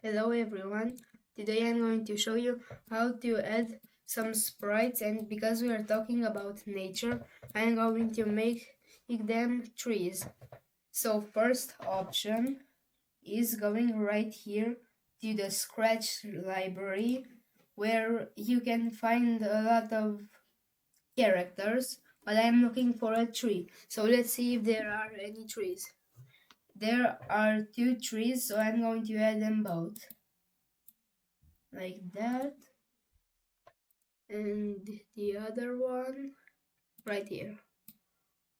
Hello everyone, today I'm going to show you how to add some sprites, and because we are talking about nature, I'm going to make them trees. So first option is going right here to the Scratch library where you can find a lot of characters, but I'm looking for a tree. So let's see if there are any trees. There are 2 trees, so I'm going to add them both. Like that, and the other one right here.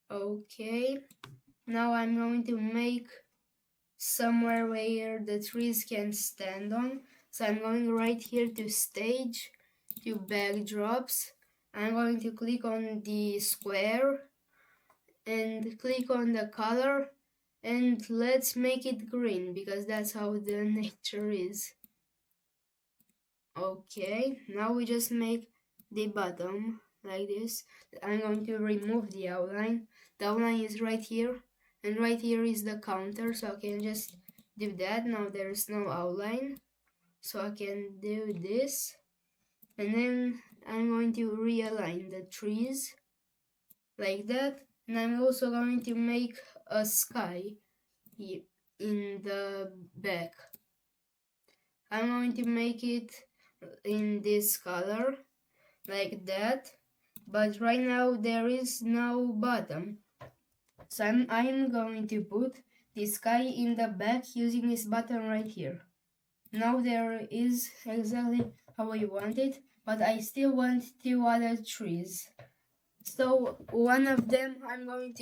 Okay, now I'm going to make somewhere where the trees can stand on. So I'm going right here to stage, to backdrops. I'm going to click on the square and click on the color, and let's make it green because that's how the nature is. Okay, now we just make the bottom like this. I'm going to remove the outline. The outline is right here, and right here is the counter, so I can just do that. Now there's no outline, so I can do this, and then I'm going to realign the trees like that, and I'm also going to make a sky in the back. I'm going to make it in this color like that, but right now there is no bottom, so I'm going to put the sky in the back using this button right here. Now there is exactly how I want it, but I still want 2 other trees. So one of them I'm going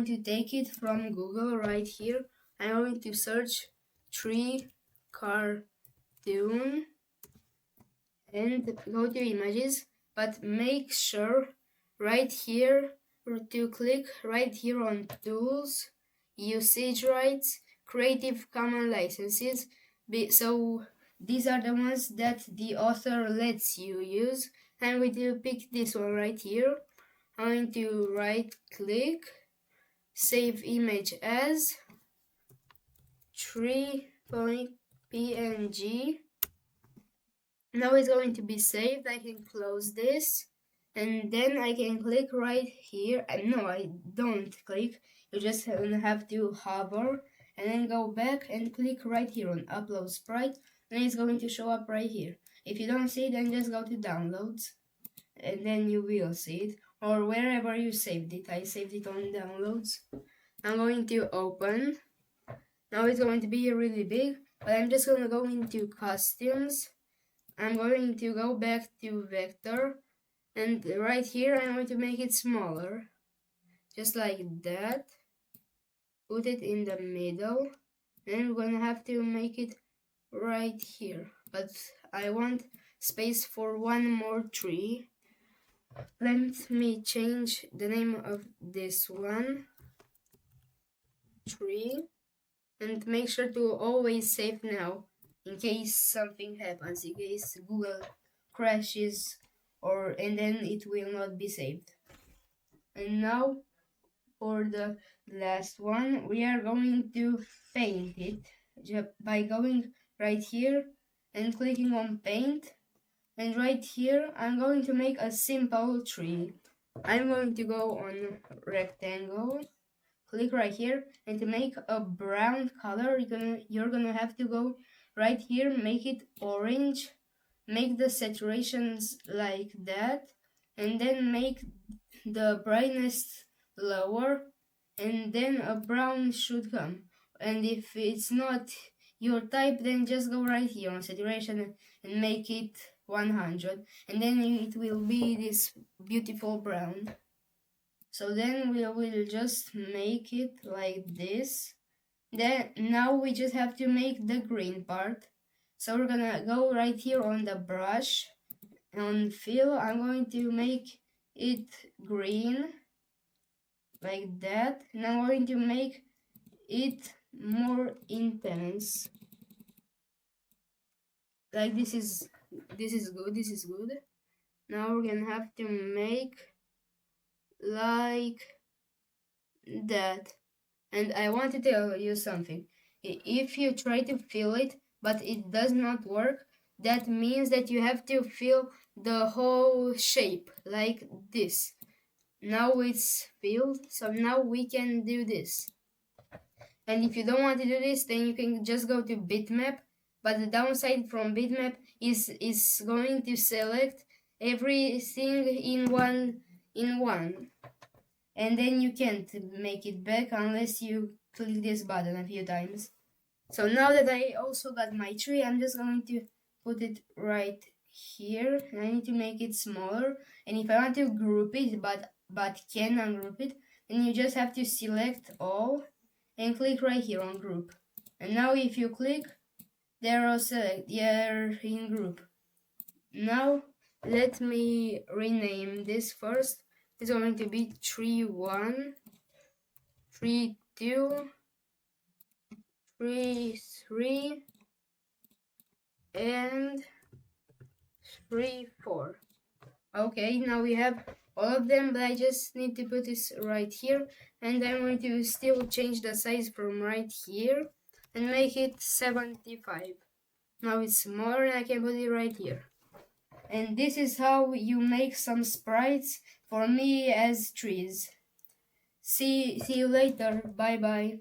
to take it from Google right here. I'm going to search tree cartoon and go to images, but make sure right here to click right here on tools, usage rights, Creative Commons licenses. So these are the ones that the author lets you use. I'm going to pick this one right here. I'm going to right click, save image as tree.png. Now it's going to be saved. I can close this, and then I can click right here. No, I don't click. You just have to hover and then go back and click right here on upload sprite, and it's going to show up right here. If you don't see it, then just go to downloads, and then you will see it, or wherever you saved it. I saved it on downloads. I'm going to open. Now it's going to be really big, but I'm just going to go into costumes. I'm going to go back to vector, and right here I'm going to make it smaller, just like that. Put it in the middle, and we're gonna have to make it right here, but I want space for one more tree. Let me change the name of this one, tree, and make sure to always save now in case something happens, in case Google crashes, and then it will not be saved. And now for the last one, we are going to paint it by going right here and clicking on paint, and right here I'm going to make a simple tree. I'm going to go on rectangle, click right here, and to make a brown color, you're gonna have to go right here, make it orange, make the saturations like that, and then make the brightness lower, and then a brown should come. And if it's not your type, then just go right here on saturation and make it 100, and then it will be this beautiful brown. So then we will just make it like this. Then now we just have to make the green part. So we're gonna go right here on the brush, on fill. I'm going to make it green like that, and I'm going to make it more intense. Like this is good. Now we're gonna have to make like that. And I want to tell you something. If you try to fill it but it does not work, that means that you have to fill the whole shape like this. Now it's filled, so now we can do this. And if you don't want to do this, then you can just go to bitmap. But the downside from bitmap is going to select everything in one, and then you can't make it back unless you click this button a few times. So now that I also got my tree, I'm just going to put it right here, and I need to make it smaller. And if I want to group it but can ungroup it, then you just have to select all and click right here on group. And now if you click, they're all select, they're in group. Now let me rename this first. It's going to be tree 1, tree 2, tree 3, and tree 4. Okay, now we have all of them, but I just need to put this right here, and I'm going to still change the size from right here and make it 75. Now it's smaller and I can put it right here. And this is how you make some sprites for me as trees. See you later. Bye bye.